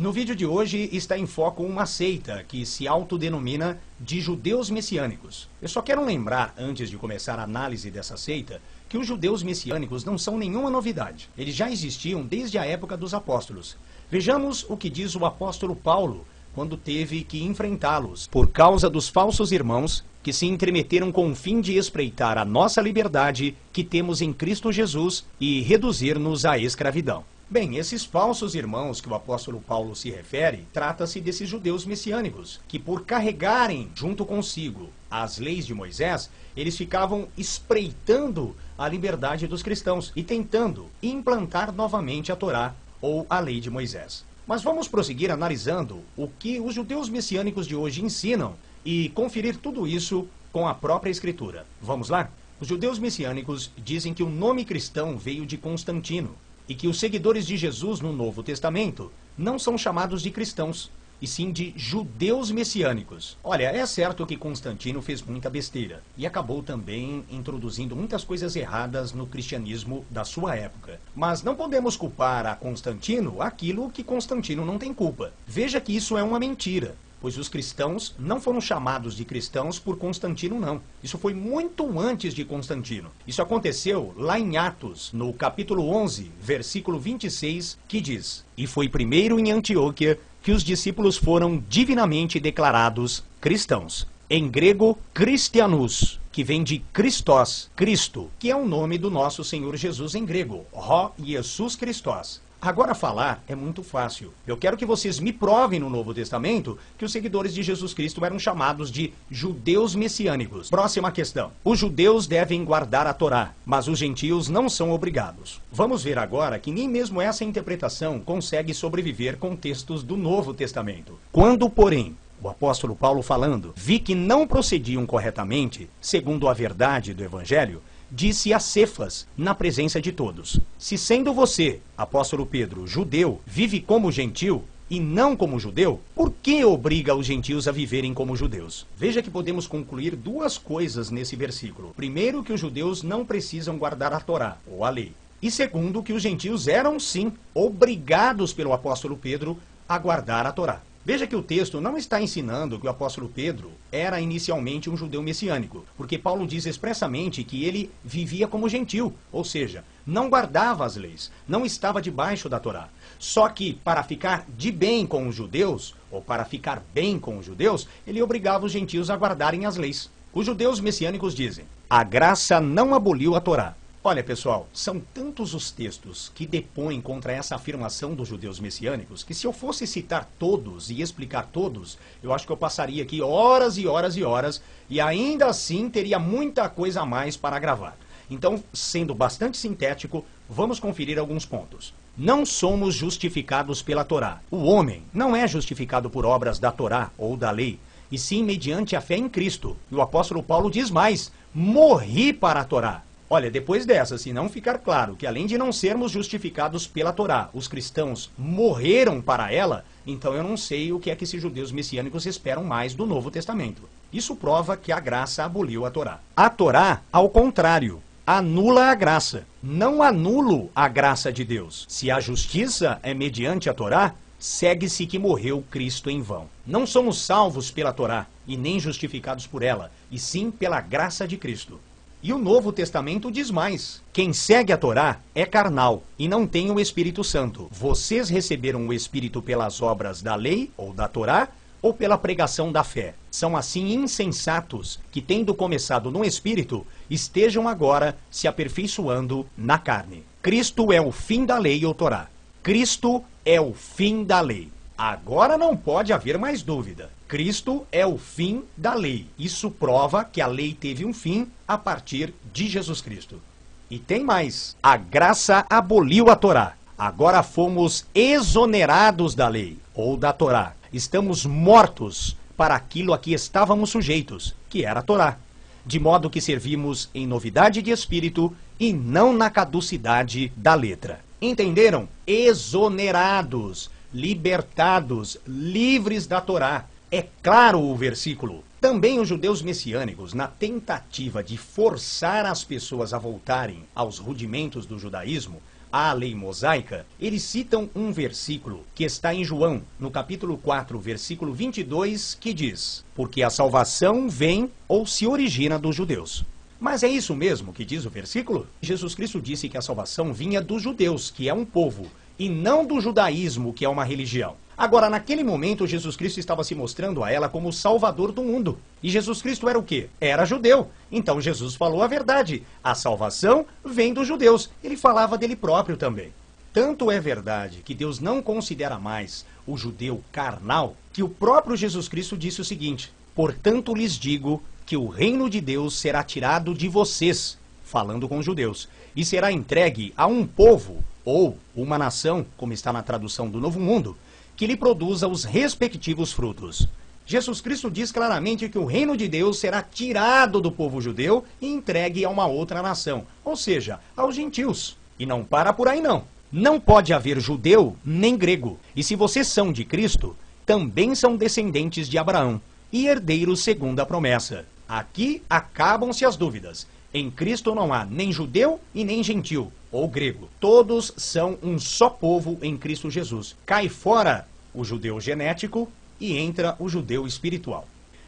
No vídeo de hoje está em foco uma seita que se autodenomina de judeus messiânicos. Eu só quero lembrar, antes de começar a análise dessa seita, que os judeus messiânicos não são nenhuma novidade. Eles já existiam desde a época dos apóstolos. Vejamos o que diz o apóstolo Paulo quando teve que enfrentá-los por causa dos falsos irmãos que se entremeteram com o fim de espreitar a nossa liberdade que temos em Cristo Jesus e reduzir-nos à escravidão. Bem, esses falsos irmãos que o apóstolo Paulo se refere, trata-se desses judeus messiânicos, que por carregarem junto consigo as leis de Moisés, eles ficavam espreitando a liberdade dos cristãos e tentando implantar novamente a Torá ou a lei de Moisés. Mas vamos prosseguir analisando o que os judeus messiânicos de hoje ensinam e conferir tudo isso com a própria Escritura. Vamos lá? Os judeus messiânicos dizem que o nome cristão veio de Constantino e que os seguidores de Jesus no Novo Testamento não são chamados de cristãos, e sim de judeus messiânicos. Olha, é certo que Constantino fez muita besteira e acabou também introduzindo muitas coisas erradas no cristianismo da sua época. Mas não podemos culpar a Constantino aquilo que Constantino não tem culpa. Veja que isso é uma mentira, pois os cristãos não foram chamados de cristãos por Constantino, não. Isso foi muito antes de Constantino. Isso aconteceu lá em Atos, no capítulo 11, versículo 26, que diz: "E foi primeiro em Antioquia que os discípulos foram divinamente declarados cristãos." Em grego, Christianus, que vem de Christos, Cristo, que é o nome do nosso Senhor Jesus em grego, Rho Jesus Christos. Agora falar é muito fácil. Eu quero que vocês me provem no Novo Testamento que os seguidores de Jesus Cristo eram chamados de judeus messiânicos. Próxima questão. Os judeus devem guardar a Torá, mas os gentios não são obrigados. Vamos ver agora que nem mesmo essa interpretação consegue sobreviver com textos do Novo Testamento. Quando, porém, o apóstolo Paulo falando, vi que não procediam corretamente, segundo a verdade do Evangelho, disse a Cefas, na presença de todos: se sendo você, apóstolo Pedro, judeu, vive como gentil e não como judeu, por que obriga os gentios a viverem como judeus? Veja que podemos concluir duas coisas nesse versículo. Primeiro, que os judeus não precisam guardar a Torá, ou a lei. E segundo, que os gentios eram, sim, obrigados pelo apóstolo Pedro a guardar a Torá. Veja que o texto não está ensinando que o apóstolo Pedro era inicialmente um judeu messiânico, porque Paulo diz expressamente que ele vivia como gentil, ou seja, não guardava as leis, não estava debaixo da Torá. Só que para ficar de bem com os judeus, ou para ficar bem com os judeus, ele obrigava os gentios a guardarem as leis. Os judeus messiânicos dizem: a graça não aboliu a Torá. Olha, pessoal, são tantos os textos que depõem contra essa afirmação dos judeus messiânicos que, se eu fosse citar todos e explicar todos, eu acho que eu passaria aqui horas e horas e horas e ainda assim teria muita coisa a mais para gravar. Então, sendo bastante sintético, vamos conferir alguns pontos. Não somos justificados pela Torá. O homem não é justificado por obras da Torá ou da lei, e sim mediante a fé em Cristo. E o apóstolo Paulo diz mais: morri para a Torá. Olha, depois dessa, se não ficar claro que além de não sermos justificados pela Torá, os cristãos morreram para ela, então eu não sei o que é que esses judeus messiânicos esperam mais do Novo Testamento. Isso prova que a graça aboliu a Torá. A Torá, ao contrário, anula a graça. Não anulo a graça de Deus. Se a justiça é mediante a Torá, segue-se que morreu Cristo em vão. Não somos salvos pela Torá e nem justificados por ela, e sim pela graça de Cristo. E o Novo Testamento diz mais: quem segue a Torá é carnal e não tem o Espírito Santo. Vocês receberam o Espírito pelas obras da lei ou da Torá ou pela pregação da fé? São assim insensatos que, tendo começado no Espírito, estejam agora se aperfeiçoando na carne. Cristo é o fim da lei ou Torá. Cristo é o fim da lei. Agora não pode haver mais dúvida. Cristo é o fim da lei. Isso prova que a lei teve um fim a partir de Jesus Cristo. E tem mais. A graça aboliu a Torá. Agora fomos exonerados da lei ou da Torá. Estamos mortos para aquilo a que estávamos sujeitos, que era a Torá. De modo que servimos em novidade de espírito e não na caducidade da letra. Entenderam? Exonerados, libertados, livres da Torá. É claro o versículo. Também os judeus messiânicos, na tentativa de forçar as pessoas a voltarem aos rudimentos do judaísmo, à lei mosaica, eles citam um versículo que está em João, no capítulo 4, versículo 22, que diz: porque a salvação vem ou se origina dos judeus. Mas é isso mesmo que diz o versículo? Jesus Cristo disse que a salvação vinha dos judeus, que é um povo, e não do judaísmo, que é uma religião. Agora, naquele momento, Jesus Cristo estava se mostrando a ela como o salvador do mundo. E Jesus Cristo era o quê? Era judeu. Então Jesus falou a verdade. A salvação vem dos judeus. Ele falava dele próprio também. Tanto é verdade que Deus não considera mais o judeu carnal, que o próprio Jesus Cristo disse o seguinte: portanto lhes digo que o reino de Deus será tirado de vocês, falando com os judeus, e será entregue a um povo, ou uma nação, como está na tradução do Novo Mundo, que lhe produza os respectivos frutos. Jesus Cristo diz claramente que o reino de Deus será tirado do povo judeu e entregue a uma outra nação, ou seja, aos gentios. E não para por aí não. Não pode haver judeu nem grego. E se vocês são de Cristo, também são descendentes de Abraão e herdeiros segundo a promessa. Aqui acabam-se as dúvidas. Em Cristo não há nem judeu e nem gentil, ou grego. Todos são um só povo em Cristo Jesus. Cai fora o judeu genético e entra o judeu espiritual.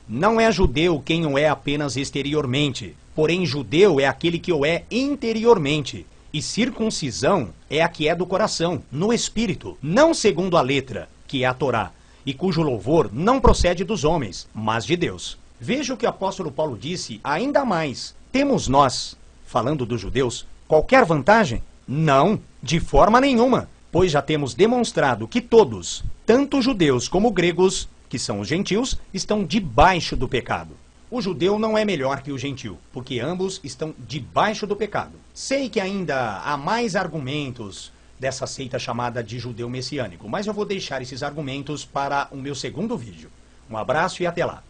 Não é judeu quem o é apenas exteriormente, porém judeu é aquele que o é interiormente. E circuncisão é a que é do coração, no espírito, não segundo a letra, que é a Torá, e cujo louvor não procede dos homens, mas de Deus. Veja o que o apóstolo Paulo disse ainda mais. Temos nós, falando dos judeus, qualquer vantagem? Não, de forma nenhuma, pois já temos demonstrado que todos, tanto judeus como gregos, que são os gentios, estão debaixo do pecado. O judeu não é melhor que o gentil, porque ambos estão debaixo do pecado. Sei que ainda há mais argumentos dessa seita chamada de judeu messiânico, mas eu vou deixar esses argumentos para o meu segundo vídeo. Um abraço e até lá.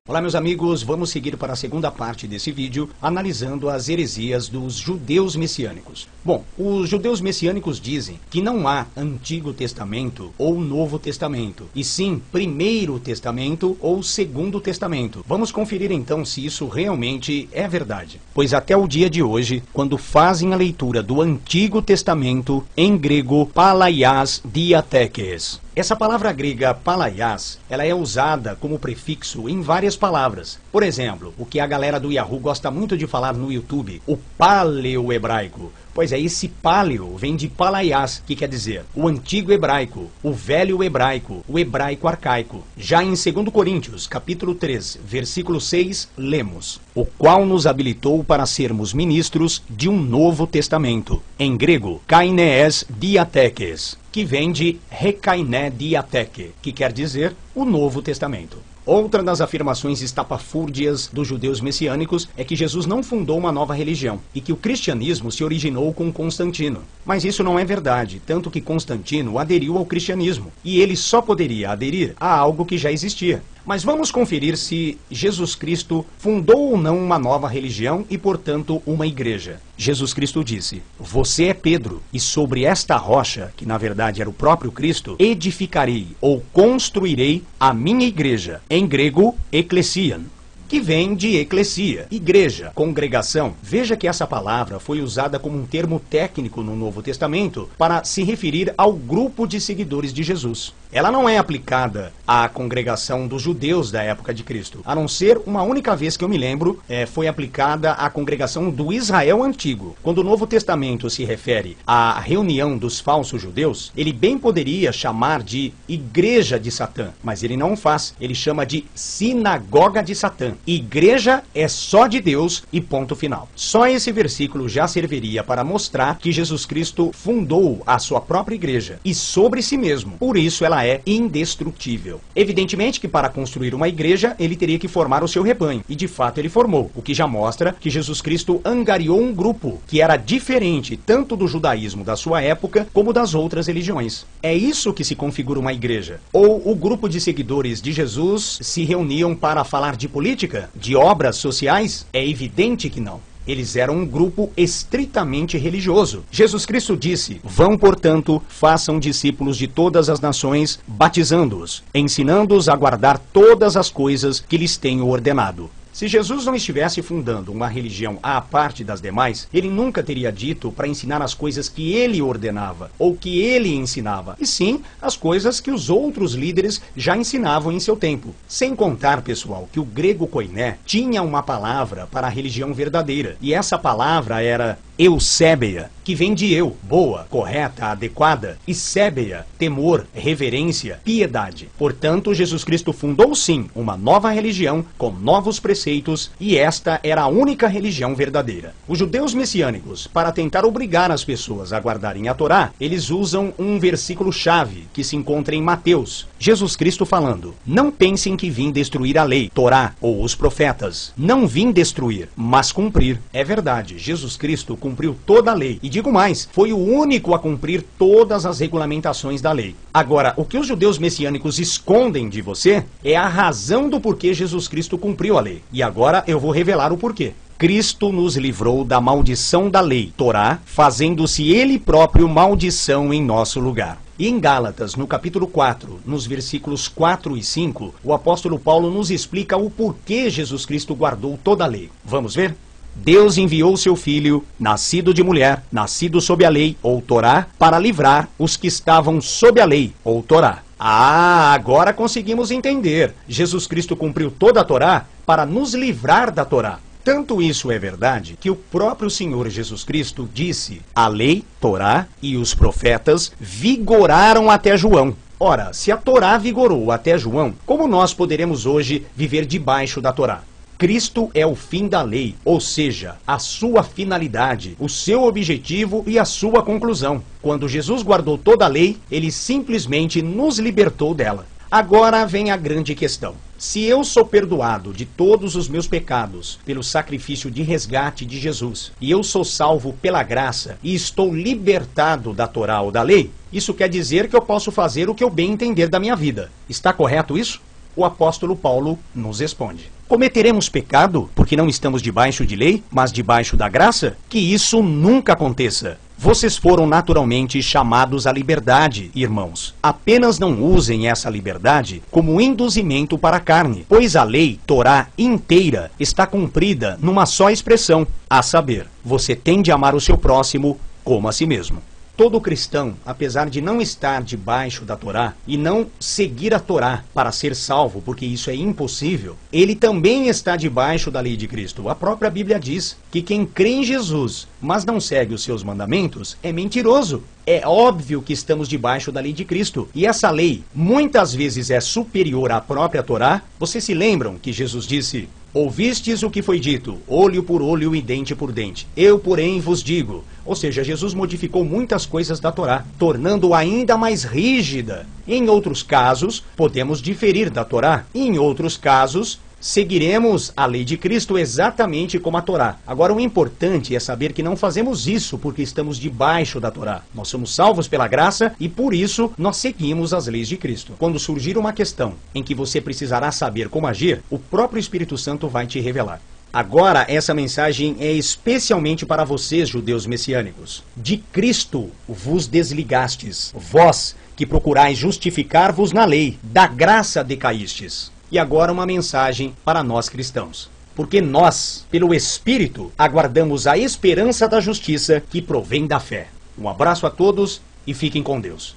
Olá, meus amigos, vamos seguir para a segunda parte desse vídeo, analisando as heresias dos judeus messiânicos. Bom, os judeus messiânicos dizem que não há Antigo Testamento ou Novo Testamento, e sim Primeiro Testamento ou Segundo Testamento. Vamos conferir então se isso realmente é verdade. Pois até o dia de hoje, quando fazem a leitura do Antigo Testamento, em grego, palaias diatekes. Essa palavra grega palaias, ela é usada como prefixo em várias palavras. Por exemplo, o que a galera do Yahoo gosta muito de falar no YouTube, o paleo-hebraico. Pois é, esse paleo vem de palaias, que quer dizer o antigo hebraico, o velho hebraico, o hebraico arcaico. Já em 2 Coríntios, capítulo 3, versículo 6, lemos: o qual nos habilitou para sermos ministros de um novo testamento. Em grego, kainees diatekes, que vem de rekainé diateke, que quer dizer o Novo Testamento. Outra das afirmações estapafúrdias dos judeus messiânicos é que Jesus não fundou uma nova religião e que o cristianismo se originou com Constantino. Mas isso não é verdade, tanto que Constantino aderiu ao cristianismo e ele só poderia aderir a algo que já existia. Mas vamos conferir se Jesus Cristo fundou ou não uma nova religião e, portanto, uma igreja. Jesus Cristo disse: você é Pedro, e sobre esta rocha, que na verdade era o próprio Cristo, edificarei ou construirei a minha igreja. Em grego, ecclesian, que vem de eclesia, igreja, congregação. Veja que essa palavra foi usada como um termo técnico no Novo Testamento para se referir ao grupo de seguidores de Jesus. Ela não é aplicada à congregação dos judeus da época de Cristo, a não ser uma única vez que eu me lembro, foi aplicada à congregação do Israel antigo. Quando o Novo Testamento se refere à reunião dos falsos judeus, ele bem poderia chamar de igreja de Satã, mas ele não faz, ele chama de sinagoga de Satã. Igreja é só de Deus e ponto final. Só esse versículo já serviria para mostrar que Jesus Cristo fundou a sua própria igreja e sobre si mesmo. Por isso ela é indestrutível. Evidentemente que para construir uma igreja ele teria que formar o seu rebanho, e de fato ele formou, o que já mostra que Jesus Cristo angariou um grupo que era diferente tanto do judaísmo da sua época como das outras religiões. É isso que se configura uma igreja. Ou o grupo de seguidores de Jesus se reuniam para falar de política, de obras sociais? É evidente que não. Eles eram um grupo estritamente religioso. Jesus Cristo disse: vão, portanto, façam discípulos de todas as nações, batizando-os, ensinando-os a guardar todas as coisas que lhes tenho ordenado. Se Jesus não estivesse fundando uma religião à parte das demais, ele nunca teria dito para ensinar as coisas que ele ordenava ou que ele ensinava, e sim as coisas que os outros líderes já ensinavam em seu tempo. Sem contar, pessoal, que o grego koiné tinha uma palavra para a religião verdadeira, e essa palavra era eusébeia, que vem de eu, boa, correta, adequada, e sébeia, temor, reverência, piedade. Portanto, Jesus Cristo fundou sim uma nova religião com novos preceitos, e esta era a única religião verdadeira. Os judeus messiânicos, para tentar obrigar as pessoas a guardarem a Torá, eles usam um versículo-chave que se encontra em Mateus. Jesus Cristo falando: não pensem que vim destruir a lei, Torá ou os profetas. Não vim destruir, mas cumprir. É verdade, Jesus Cristo cumpriu toda a lei. E digo mais, foi o único a cumprir todas as regulamentações da lei. Agora, o que os judeus messiânicos escondem de você é a razão do porquê Jesus Cristo cumpriu a lei. E agora eu vou revelar o porquê. Cristo nos livrou da maldição da lei, Torá, fazendo-se ele próprio maldição em nosso lugar. E em Gálatas, no capítulo 4, nos versículos 4 e 5, o apóstolo Paulo nos explica o porquê Jesus Cristo guardou toda a lei. Vamos ver? Deus enviou seu Filho, nascido de mulher, nascido sob a lei, ou Torá, para livrar os que estavam sob a lei, ou Torá. Ah, agora conseguimos entender. Jesus Cristo cumpriu toda a Torá para nos livrar da Torá. Tanto isso é verdade que o próprio Senhor Jesus Cristo disse: a lei, Torá e os profetas vigoraram até João. Ora, se a Torá vigorou até João, como nós poderemos hoje viver debaixo da Torá? Cristo é o fim da lei, ou seja, a sua finalidade, o seu objetivo e a sua conclusão. Quando Jesus guardou toda a lei, ele simplesmente nos libertou dela. Agora vem a grande questão. Se eu sou perdoado de todos os meus pecados pelo sacrifício de resgate de Jesus, e eu sou salvo pela graça e estou libertado da Torá ou da lei, isso quer dizer que eu posso fazer o que eu bem entender da minha vida. Está correto isso? O apóstolo Paulo nos responde: cometeremos pecado porque não estamos debaixo de lei, mas debaixo da graça? Que isso nunca aconteça. Vocês foram naturalmente chamados à liberdade, irmãos. Apenas não usem essa liberdade como induzimento para a carne, pois a lei, Torá inteira, está cumprida numa só expressão, a saber, você tem de amar o seu próximo como a si mesmo. Todo cristão, apesar de não estar debaixo da Torá e não seguir a Torá para ser salvo, porque isso é impossível, ele também está debaixo da lei de Cristo. A própria Bíblia diz que quem crê em Jesus, mas não segue os seus mandamentos, é mentiroso. É óbvio que estamos debaixo da lei de Cristo. E essa lei muitas vezes é superior à própria Torá. Vocês se lembram que Jesus disse: ouvistes o que foi dito, olho por olho e dente por dente. Eu, porém, vos digo. Ou seja, Jesus modificou muitas coisas da Torá, tornando-a ainda mais rígida. Em outros casos, podemos diferir da Torá. E em outros casos, seguiremos a lei de Cristo exatamente como a Torá. Agora, o importante é saber que não fazemos isso porque estamos debaixo da Torá. Nós somos salvos pela graça e, por isso, nós seguimos as leis de Cristo. Quando surgir uma questão em que você precisará saber como agir, o próprio Espírito Santo vai te revelar. Agora, essa mensagem é especialmente para vocês, judeus messiânicos. De Cristo vos desligastes, vós que procurais justificar-vos na lei, da graça decaístes. E agora uma mensagem para nós cristãos. Porque nós, pelo Espírito, aguardamos a esperança da justiça que provém da fé. Um abraço a todos e fiquem com Deus.